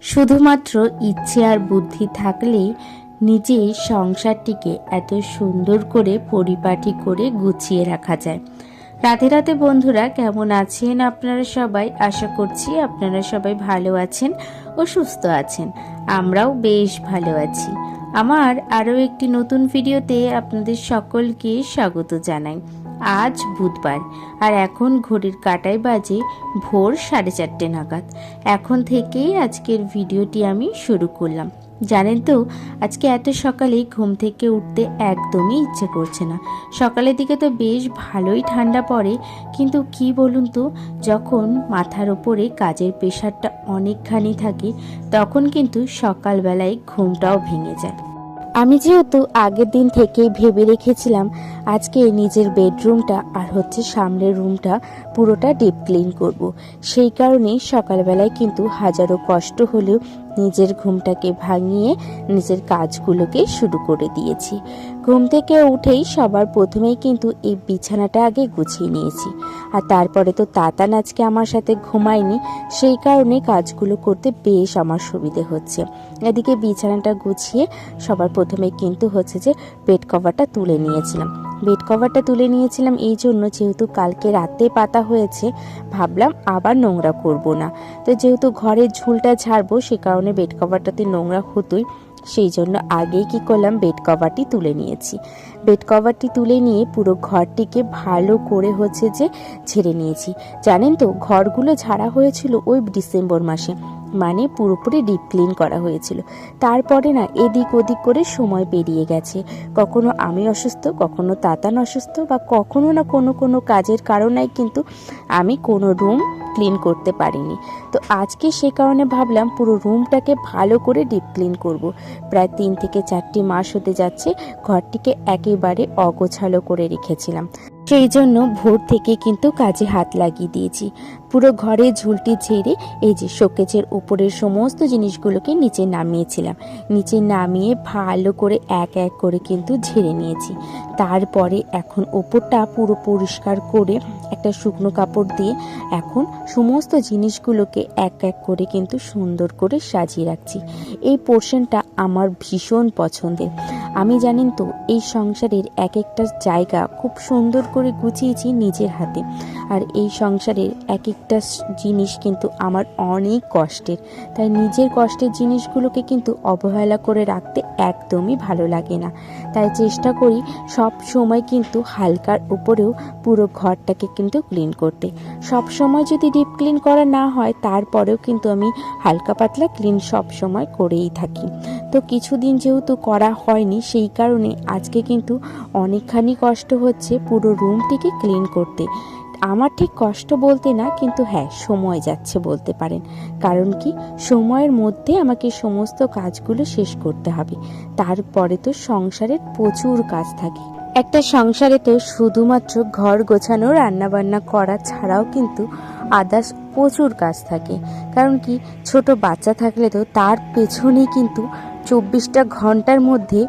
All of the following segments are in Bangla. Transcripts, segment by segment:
শুধুমাত্র ইচ্ছে আর বুদ্ধি থাকলেই নিজের সংসারটিকে এত সুন্দর করে পরিপাটি করে গুছিয়ে রাখা যায়। রাধে রাধে বন্ধুরা, কেমন আছেন আপনারা সবাই? আশা করছি আপনারা সবাই ভালো আছেন ও সুস্থ আছেন। আমরাও বেশ ভালো আছি। আমার আরও একটি নতুন ভিডিওতে আপনাদের সকলকে স্বাগত জানাই। আজ বুধবার আর এখন ঘড়ির কাঁটায় বাজে ভোর 4:30 নাগাদ। এখন থেকেই আজকের ভিডিওটি আমি শুরু করলাম। জানেন তো, আজকে এত সকালে ঘুম থেকে উঠতে একদমই ইচ্ছে করছে না। সকালের দিকে তো বেশ ভালোই ঠান্ডা পড়ে, কিন্তু কি বলুন তো, যখন মাথার ওপরে কাজের প্রেশারটা অনেকখানি থাকে তখন কিন্তু সকালবেলায় ঘুমটাও ভেঙে যায়। আমি যেহেতু আগের দিন থেকেই ভেবে রেখেছিলাম আজকে নিজের বেডরুমটা আর সামনের রুমটা পুরোটা ডিপ ক্লিন করব, সেই কারণেই সকালবেলায় কিন্তু হাজারো কষ্ট হলেও নিজের ঘুমটাকে ভাঙিয়ে নিজের কাজগুলোকে শুরু করে দিয়েছি। ঘুম থেকে উঠেই সবার প্রথমেই কিন্তু এই বিছানাটা আগে গুছিয়ে নিয়েছি। আর তারপরে তো তাতান আজকে আমার সাথে ঘুমায়নি, সেই কারণে কাজগুলো করতে বেশ আমার সুবিধে হচ্ছে। এদিকে বিছানাটা গুছিয়ে সবার প্রথমে কিন্তু যে বেড কভারটা তুলে নিয়েছিলাম। বেড কভারটা তুলে নিয়েছিলাম এই জন্য, যেহেতু কালকে রাতে পাতা হয়েছে, ভাবলাম আবার নোংরা করব না। তো যেহেতু ঘরের ঝুলটা ঝাড়বো, সে কারণে বেড কভারটাতে নোংরা হতোই, সেই জন্য আগেই কি করলাম, বেড কভারটি তুলে নিয়েছি। বেড কভারটি তুলে নিয়ে পুরো ঘরটিকে ভালো করে ঝেড়ে নিয়েছি। জানেন তো, ঘরগুলো ঝাড়া হয়েছিল ওই ডিসেম্বর মাসে, মানে পুরোপুরি ডিপ ক্লিন করা হয়েছিল। তারপরে না এদিক ওদিক করে সময় পেরিয়ে গেছে। কখনো আমি অসুস্থ, কখনো তাতান অসুস্থ, বা কখনো না কোনো কাজের কারণে কিন্তু আমি কোনো রুম ক্লিন করতে পারিনি। তো আজকে সে কারণে ভাবলাম পুরো রুমটাকে ভালো করে ডিপ ক্লিন করব। প্রায় 3 থেকে 4টি মাস হতে যাচ্ছে ঘরটিকে একেবারে অগোছালো করে রেখেছিলাম। সেই জন্য ভোর থেকে কিন্তু কাজে হাত লাগিয়ে দিয়েছি। পুরো ঘরে ঝুলটি ঝেড়ে এই যে শোকেজের উপরের সমস্ত জিনিসগুলোকে নিচে নামিয়েছিলাম। নিচে নামিয়ে ভালো করে এক এক করে কিন্তু ঝেড়ে নিয়েছি। তারপরে এখন ওপরটা পুরো পরিষ্কার করে একটা শুকনো কাপড় দিয়ে এখন সমস্ত জিনিসগুলোকে এক এক করে কিন্তু সুন্দর করে সাজিয়ে রাখছি। এই পোর্শনটা আমার ভীষণ পছন্দের। আমি জানেন তো, এই সংসারের এক একটা জায়গা খুব সুন্দর করে গুছিয়েছি নিজের হাতে। আর এই সংসারের এক একটা জিনিস কিন্তু আমার অনেক কষ্টের, তাই নিজের কষ্টের জিনিসগুলোকে কিন্তু অবহেলা করে রাখতে একদমই ভালো লাগে না। তাই চেষ্টা করি সব সময় কিন্তু হালকার উপরেও পুরো ঘরটাকে কিন্তু ক্লিন করতে। সব সময় যদি ডিপ ক্লিন করা না হয়, তারপরেও কিন্তু আমি হালকা পাতলা ক্লিন সব সময় করেই থাকি। তো কিছুদিন যেহেতু করা হয়নি, সেই কারণে আজকে কিন্তু অনেকখানি কষ্ট হচ্ছে পুরো রুমটিকে ক্লিন করতে। আমার ঠিক কষ্ট বলতে না, কিন্তু হ্যাঁ, সময় যাচ্ছে বলতে পারেন। কারণ কি, সময়ের মধ্যে আমাকে সমস্ত কাজগুলো শেষ করতে হবে। তারপরে তো সংসারের প্রচুর কাজ থাকে। একটা সংসারে তো শুধুমাত্র ঘর গোছানো, রান্নাবান্না করা ছাড়াও কিন্তু আদার্স প্রচুর কাজ থাকে। কারণ কি, ছোট বাচ্চা থাকলে তো তার পেছনেই কিন্তু 24টা ঘন্টার মধ্যে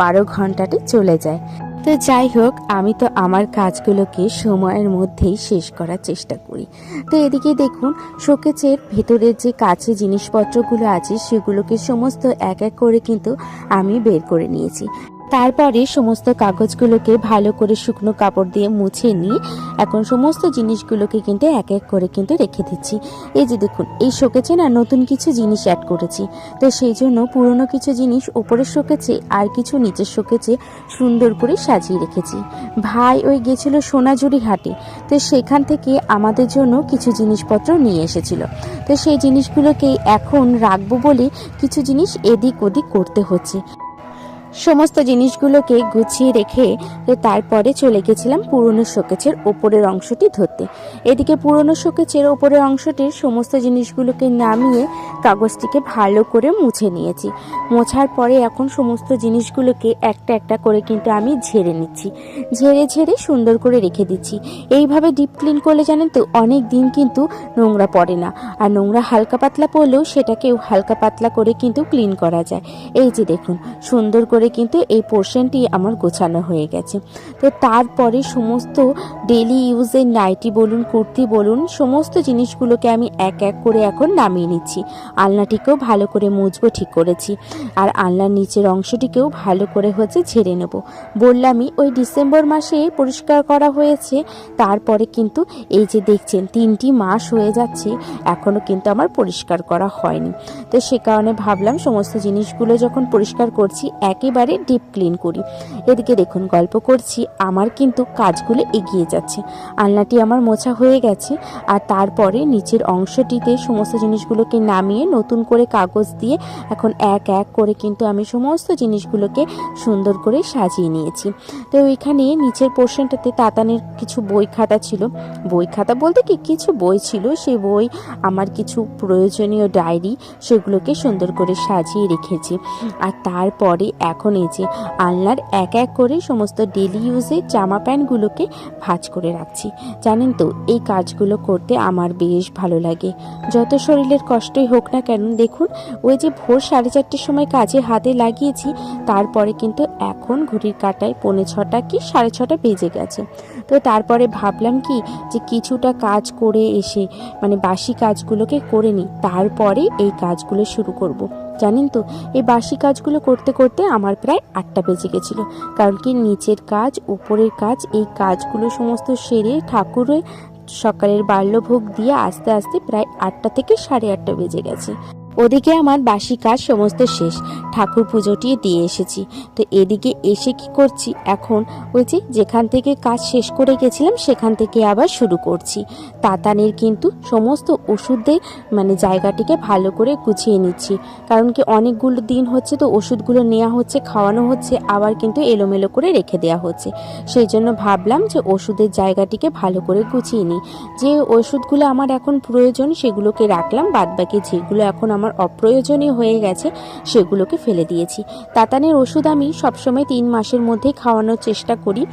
12 ঘন্টাটি চলে যায়। তো যাই হোক, আমি তো আমার কাজগুলোকে সময়ের মধ্যেই শেষ করার চেষ্টা করি। তো এদিকে দেখুন, শোকেজের ভেতরের যে কাচের জিনিসপত্রগুলো আছে সেগুলোকে সমস্ত এক এক করে কিন্তু আমি বের করে নিয়েছি। তারপরে সমস্ত কাগজগুলোকে ভালো করে শুকনো কাপড় দিয়ে মুছে নিয়ে এখন সমস্ত জিনিসগুলোকে কিন্তু এক এক করে কিন্তু রেখে দিচ্ছি। এই যে দেখুন, এই শোকেজে না নতুন কিছু জিনিস অ্যাড করেছি। তো সেই জন্য পুরনো কিছু জিনিস ওপরের শোকেজে আর কিছু নিচের শোকেজে সুন্দর করে সাজিয়ে রেখেছি। ভাই ওই গেছিল সোনাঝুরি হাটে, তো সেখান থেকে আমাদের জন্য কিছু জিনিসপত্র নিয়ে এসেছিল। তো সেই জিনিসগুলোকে এখন রাখবো বলে কিছু জিনিস এদিক ওদিক করতে হচ্ছে। সমস্ত জিনিসগুলোকে গুছিয়ে রেখে তারপরে চলে গেছিলাম পুরনো শোকেজের ওপরের অংশটি ধরতে। এদিকে পুরনো শোকেজের ওপরের অংশটির সমস্ত জিনিসগুলোকে নামিয়ে কাগজটিকে ভালো করে মুছে নিয়েছি। মোছার পরে এখন সমস্ত জিনিসগুলোকে একটা একটা করে কিন্তু আমি ঝেড়ে নিচ্ছি। ঝেড়ে সুন্দর করে রেখে দিচ্ছি। এইভাবে ডিপ ক্লিন করলে জানেন তো, অনেক দিন কিন্তু নোংরা পড়ে না। আর নোংরা হালকা পাতলা পড়লেও সেটাকেও হালকা পাতলা করে কিন্তু ক্লিন করা যায়। এই যে দেখুন, সুন্দর করে করে কিন্তু এই পোর্শনটি আমার গোছানো হয়ে গেছে। তো তারপরে সমস্ত ডেলি ইউজের নাইটি বলুন, কুর্তি বলুন, সমস্ত জিনিসগুলোকে আমি এক এক করে এখন নামিয়ে নিচ্ছি। আলনাটিকেও ভালো করে মুছবো ঠিক করেছি, আর আলনার নিচের অংশটিকেও ভালো করে ঝেড়ে নেব। বললামই ওই ডিসেম্বর মাসে পরিষ্কার করা হয়েছে, তারপরে কিন্তু এই যে দেখছেন 3টি মাস হয়ে যাচ্ছে এখনও কিন্তু আমার পরিষ্কার করা হয়নি। তো সে কারণে ভাবলাম সমস্ত জিনিসগুলো যখন পরিষ্কার করছি একেবারে ডিপ ক্লিন করি। এদিকে দেখুন গল্প করছি, আমার কিন্তু কাজগুলো এগিয়ে যাচ্ছে। আলনাটি আমার মোছা হয়ে গেছে, আর তারপরে নিচের অংশটিতে সমস্ত জিনিসগুলোকে নামিয়ে নতুন করে কাগজ দিয়ে এখন এক এক করে কিন্তু আমি সমস্ত জিনিসগুলোকে সুন্দর করে সাজিয়ে নিয়েছি। তো ওইখানে নিচের পোর্শনটাতে তাতানের কিছু বই খাতা ছিল, বই খাতা বলতে কি কিছু বই ছিল, সেই বই আমার কিছু প্রয়োজনীয় ডায়েরি, সেগুলোকে সুন্দর করে সাজিয়ে রেখেছি। আর তারপরে এখন এই যে আলনার এক এক করে সমস্ত ডেলি ইউজের জামা প্যান্টগুলোকে ভাঁজ করে রাখছি। জানেন তো এই কাজগুলো করতে আমার বেশ ভালো লাগে, যত শরীরের কষ্টই হোক না কেন। দেখুন ওই যে ভোর 4:30টার সময় কাজে হাতে লাগিয়েছি, তারপরে কিন্তু এখন ঘড়ির কাঁটায় 5:45 কি 6:30 বেজে গেছে। তো তারপরে ভাবলাম কি যে কিছুটা কাজ করে এসে মানে বাসি কাজগুলোকে করে নিই, তারপরে এই কাজগুলো শুরু করব। জানেন তো এই বাসি কাজগুলো করতে করতে আমার প্রায় 8টা বেজে গেছিলো, কারণ কি নিচের কাজ উপরের কাজ এই কাজগুলো সমস্ত সেরে ঠাকুরের সকালের বাল্যভোগ দিয়ে আস্তে আস্তে প্রায় 8টা থেকে 8:30 বেজে গেছে। ওদিকে আমার বাসি কাজ সমস্ত শেষ, ঠাকুর পুজোটি দিয়ে এসেছি। তো এদিকে এসে কি করছি, এখন ওই যে যেখান থেকে কাজ শেষ করে গেছিলাম সেখান থেকে আবার শুরু করছি। তাতানের কিন্তু সমস্ত ওষুধের মানে জায়গাটিকে ভালো করে গুছিয়ে নিচ্ছি, কারণ কি অনেকগুলো দিন হচ্ছে তো ওষুধগুলো নেওয়া হচ্ছে, খাওয়ানো হচ্ছে, আবার কিন্তু এলোমেলো করে রেখে দেওয়া হচ্ছে। সেই জন্য ভাবলাম যে ওষুধের জায়গাটিকে ভালো করে গুছিয়ে নিই। যে ওষুধগুলো আমার এখন প্রয়োজন সেগুলোকে রাখলাম, বাদবাকি যেগুলো এখন আমার অপ্রয়োজনীয় হয়ে গেছে সেগুলোকে ফেলে দিয়েছি। তাতানের ওষুধ আমি সবসময় 3 মাসের মধ্যে খাওয়ানোর চেষ্টা করি।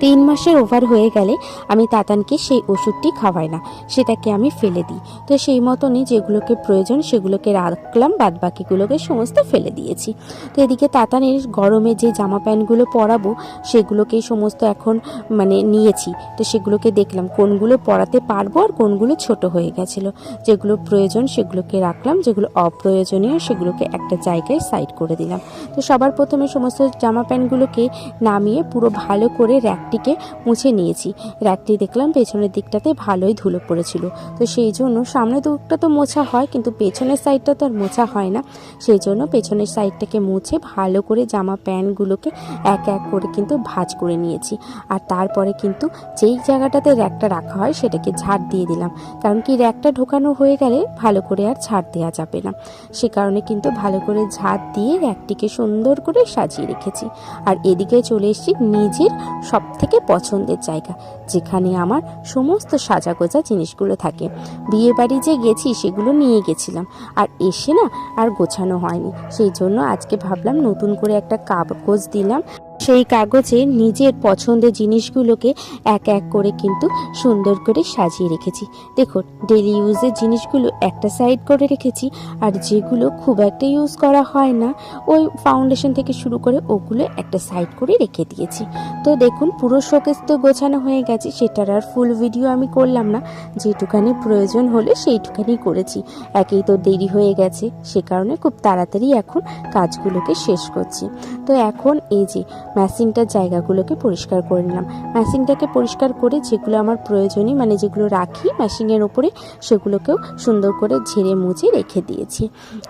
3 মাসের ওভার হয়ে গেলে আমি তাতানকে সেই ওষুধটি খাওয়াই না, সেটাকে আমি ফেলে দিই। তো সেই মতনই যেগুলোকে প্রয়োজন সেগুলোকে রাখলাম, বাদ বাকিগুলোকে সমস্ত ফেলে দিয়েছি। তো এদিকে তাতানের গরমে যে জামা প্যান্টগুলো পরাবো সেগুলোকে সমস্ত এখন মানে নিয়েছি। তো সেগুলোকে দেখলাম কোনগুলো পরাতে পারবো আর কোনগুলো ছোট হয়ে গেছিলো। যেগুলো প্রয়োজন সেগুলোকে রাখলাম, যেগুলো অপ্রয়োজনীয় সেগুলোকে একটা জায়গায় সাইড করে দিলাম। তো সবার প্রথমে সমস্ত জামা প্যান্টগুলোকে নামিয়ে পুরো ভালো করে র্যাকটিকে মুছে নিয়েছি। র্যাকটি দেখলাম পেছনের দিকটাতে ভালোই ধুলো পড়েছিল, তো সেই জন্য সামনের দিকটা তো মোছা হয় কিন্তু পেছনের সাইডটা তো আর মোছা হয় না। সেই জন্য পেছনের সাইডটাকে মুছে ভালো করে জামা প্যান্টগুলোকে এক এক করে কিন্তু ভাঁজ করে নিয়েছি। আর তারপরে কিন্তু যেই জায়গাটাতে র্যাকটা রাখা হয় সেটাকে ঝাড় দিয়ে দিলাম, কারণ কি র্যাকটা ঢোকানো হয়ে গেলে ভালো করে আর ঝাড় দেওয়া যাবে না। সে কারণে কিন্তু ভালো করে ঝাড় দিয়ে র্যাকটিকে সুন্দর করে সাজিয়ে রেখেছি। আর এদিকে চলে এসেছি নিজের সব থেকে পছন্দের জায়গা, যেখানে আমার সমস্ত সাজাগোজা জিনিসগুলো থাকে। বিয়ে বাড়ি যে গেছি সেগুলো নিয়ে গেছিলাম, আর এসে না আর গোছানো হয়নি। সেই জন্য আজকে ভাবলাম নতুন করে একটা কাগজ দিলাম, সেই কাগজে নিজের পছন্দের জিনিসগুলোকে এক এক করে কিন্তু সুন্দর করে সাজিয়ে রেখেছি। দেখুন ডেলি ইউজের জিনিসগুলো একটা সাইড করে রেখেছি, আর যেগুলো খুব একটা ইউজ করা হয় না ওই ফাউন্ডেশন থেকে শুরু করে ওগুলো একটা সাইড করে রেখে দিয়েছি। তো দেখুন পুরো শোকেস তো গোছানো হয়ে গেছে, সেটার আর ফুল ভিডিও আমি করলাম না, যেটুখানি প্রয়োজন হলে সেইটুখানি করেছি। একেই তো দেরি হয়ে গেছে, সে কারণে খুব তাড়াতাড়ি এখন কাজগুলোকে শেষ করছি। তো এখন এই যে ম্যাসিংটার জায়গাগুলোকে পরিষ্কার করে নিলাম। ম্যাসিংটাকে পরিষ্কার করে যেগুলো আমার প্রয়োজনীয় মানে যেগুলো রাখি ম্যাসিংয়ের ওপরে সেগুলোকেও সুন্দর করে ঝেড়ে মুছে রেখে দিয়েছি।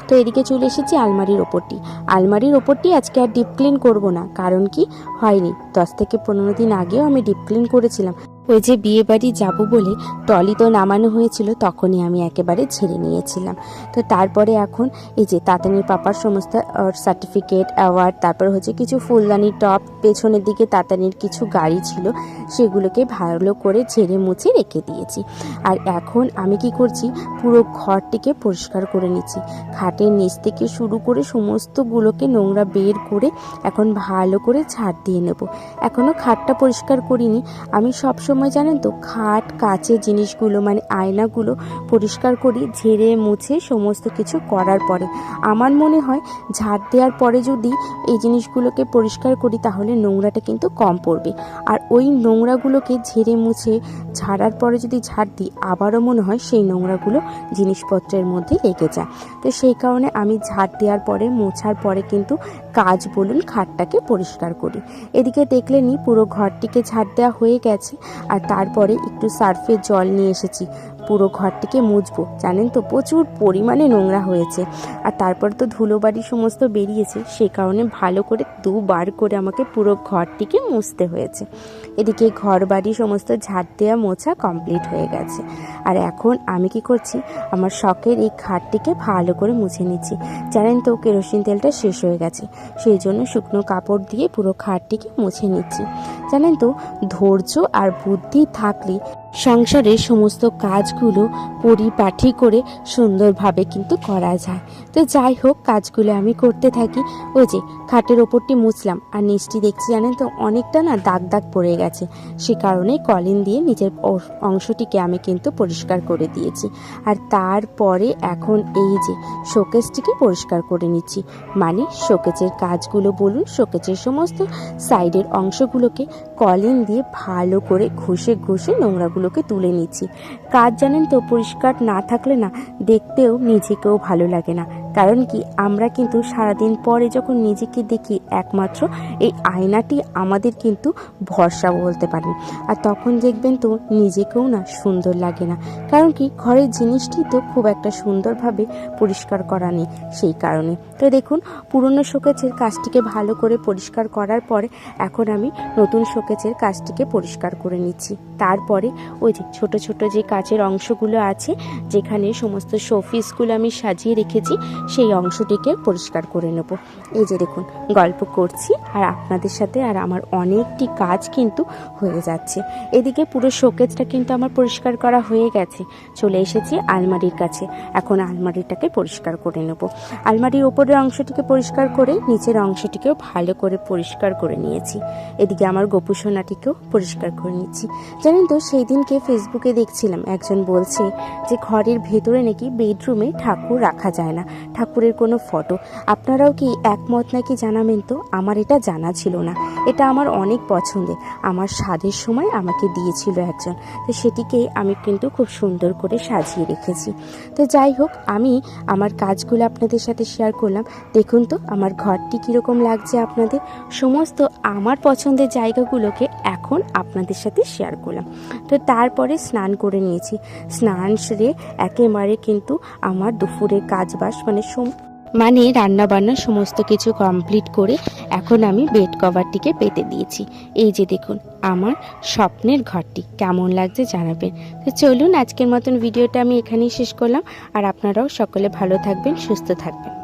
তো এদিকে চলে এসেছি আলমারির ওপরটি। আলমারির ওপরটি আজকে আর ডিপ ক্লিন করবো না, কারণ কি হয়নি, 10 থেকে 15 দিন আগেও আমি ডিপ ক্লিন করেছিলাম। ওই যে বিয়ে বাড়ি যাবো বলে টলি তো নামানো হয়েছিল, তখনই আমি একেবারে ঝেড়ে নিয়েছিলাম। তো তারপরে এখন এই যে তাতানির পাপার সমস্ত সার্টিফিকেট অ্যাওয়ার্ড, তারপর কিছু ফুলদানি টপ, পেছনের দিকে তাতানির কিছু গাড়ি ছিল, সেগুলোকে ভালো করে ঝেড়ে মুছে রেখে দিয়েছি। আর এখন আমি কি করছি, পুরো ঘরটিকে পরিষ্কার করে নিচ্ছি। খাটের নিচ থেকে শুরু করে সমস্তগুলোকে নোংরা বের করে এখন ভালো করে ঝাড় দিয়ে নেব। এখনও খাটটা পরিষ্কার করিনি। আমি সবসময় সময় জানেন তো খাট কাচের জিনিসগুলো মানে আয়নাগুলো পরিষ্কার করি ঝেড়ে মুছে সমস্ত কিছু করার পরে। আমার মনে হয় ঝাড় দেওয়ার পরে যদি এই জিনিসগুলোকে পরিষ্কার করি তাহলে নোংরাটা কিন্তু কম পড়বে। আর ওই নোংরাগুলোকে ঝেড়ে মুছে ঝাড়ার পরে যদি ঝাড় দিই আবারও মনে হয় সেই নোংরাগুলো জিনিসপত্রের মধ্যে লেগে যায়। তো সেই কারণে আমি ঝাড় দেওয়ার পরে মোছার পরে কিন্তু কাজ বলুন খাটটাকে পরিষ্কার করি। এদিকে দেখলেনি পুরো ঘরটিকে ঝাড় দেওয়া হয়ে গেছে। আর তারপরে একটু সার্ফের জল নিয়ে এসেছি পুরো ঘরটিকে মুছবো। জানেন তো প্রচুর পরিমাণে নোংরা হয়েছে। আর তারপর তো ধুলোবাড়ি সমস্ত বেরিয়েছে, সেই কারণে ভালো করে দুবার করে আমাকে পুরো ঘরটিকে মুছতে হয়েছে। এদিকে ঘর বাড়ি সমস্ত ঝাড় দেওয়া মোছা কমপ্লিট হয়ে গেছে। আর এখন আমি কি করছি, আমার শখের এই খাটটিকে ভালো করে মুছে নিচ্ছি। জানেন তো কেরোসিন তেলটা শেষ হয়ে গেছে, সেই জন্য শুকনো কাপড় দিয়ে পুরো খাটটিকে মুছে নিচ্ছি। জানেন তো ধৈর্য আর বুদ্ধি থাকলে সংসারের সমস্ত কাজগুলো পরিপাটি করে সুন্দরভাবে কিন্তু করা যায়। তো যাই হোক, কাজগুলো আমি করতে থাকি। ওই যে খাটের ওপরটি মুছলাম আর নিচটি দেখছি জানেন তো অনেকটা না দাগ দাগ পড়ে গেছে, সে কারণে কলিন দিয়ে নিচের অংশটিকে আমি কিন্তু পরিষ্কার করে দিয়েছি। আর তারপরে এখন এই যে শোকেসটিকে পরিষ্কার করে নিচ্ছি, মানে শোকেসের কাজগুলো বলুন শোকেসের সমস্ত সাইডের অংশগুলোকে কলিন দিয়ে ভালো করে ঘষে ঘষে নোংরাগুলোকে তুলে নিচ্ছি। কাজ জানেন তো পরিষ্কার না থাকলে না দেখতেও নিজেকেও ভালো লাগে না। কারণ কি আমরা কিন্তু সারাদিন পরে যখন নিজেকে দেখি একমাত্র এই আয়নাটি আমাদের কিন্তু ভরসা বলতে পারেন। আর তখন দেখবেন তো নিজেকেও না সুন্দর লাগে না, কারণ কি ঘরের জিনিসটি তো খুব একটা সুন্দরভাবে পরিষ্কার করা নেই, সেই কারণে। তো দেখুন পুরনো শোকেসের কাজটিকে ভালো করে পরিষ্কার করার পরে এখন আমি নতুন শোকেসের কাজটিকে পরিষ্কার করে নিচ্ছি। তারপরে ওই যে ছোট ছোট যে কাচের অংশগুলো আছে যেখানে সমস্ত শোপিসগুলো আমি সাজিয়ে রেখেছি সেই অংশটিকে পরিষ্কার করে নেব। এই যে দেখুন গল্প করছি আর আপনাদের সাথে, আর আমার অনেকটি কাজ কিন্তু হয়ে যাচ্ছে। এদিকে পুরো শোকেসটা কিন্তু আমার পরিষ্কার করা হয়ে গেছে। চলে এসেছি আলমারির কাছে, এখন আলমারিটাকে পরিষ্কার করে নেব। আলমারির ওপরের অংশটিকে পরিষ্কার করে নিচের অংশটিকেও ভালো করে পরিষ্কার করে নিয়েছি। এদিকে আমার গোপুসোনাটিকেও পরিষ্কার করে নিচ্ছি। জানেন তো সেই দিনকে ফেসবুকে দেখছিলাম একজন বলছে যে ঘরের ভেতরে নাকি বেডরুমে ঠাকুর রাখা যায় না, ঠাকুরের কোনো ফটো। আপনারাও কি একমত নাকি জানাবেন তো? আমার এটা জানা ছিল না, এটা আমার অনেক পছন্দের। আমার স্বাদের সময় আমাকে দিয়েছিল একজন, তো সেটিকেই আমি কিন্তু খুব সুন্দর করে সাজিয়ে রেখেছি। তো যাই হোক, আমি আমার কাজগুলো আপনাদের সাথে শেয়ার করলাম। দেখুন তো আমার ঘরটি কীরকম লাগছে আপনাদের। সমস্ত আমার পছন্দের জায়গাগুলোকে এখন আপনাদের সাথে শেয়ার করলাম। তো তারপরে স্নান করে নিয়েছি। স্নান সেরে একেবারে কিন্তু আমার দুপুরের কাজবাজ মানে রান্না বান্না সমস্ত কিছু কমপ্লিট করে এখন আমি বেড কভারটিকে পেতে দিয়েছি। এই যে দেখুন আমার স্বপ্নের ঘরটি কেমন লাগছে জানাবেন। তো চলুন আজকের মতন ভিডিওটা আমি এখানেই শেষ করলাম। আর আপনারাও সকলে ভালো থাকবেন, সুস্থ থাকবেন।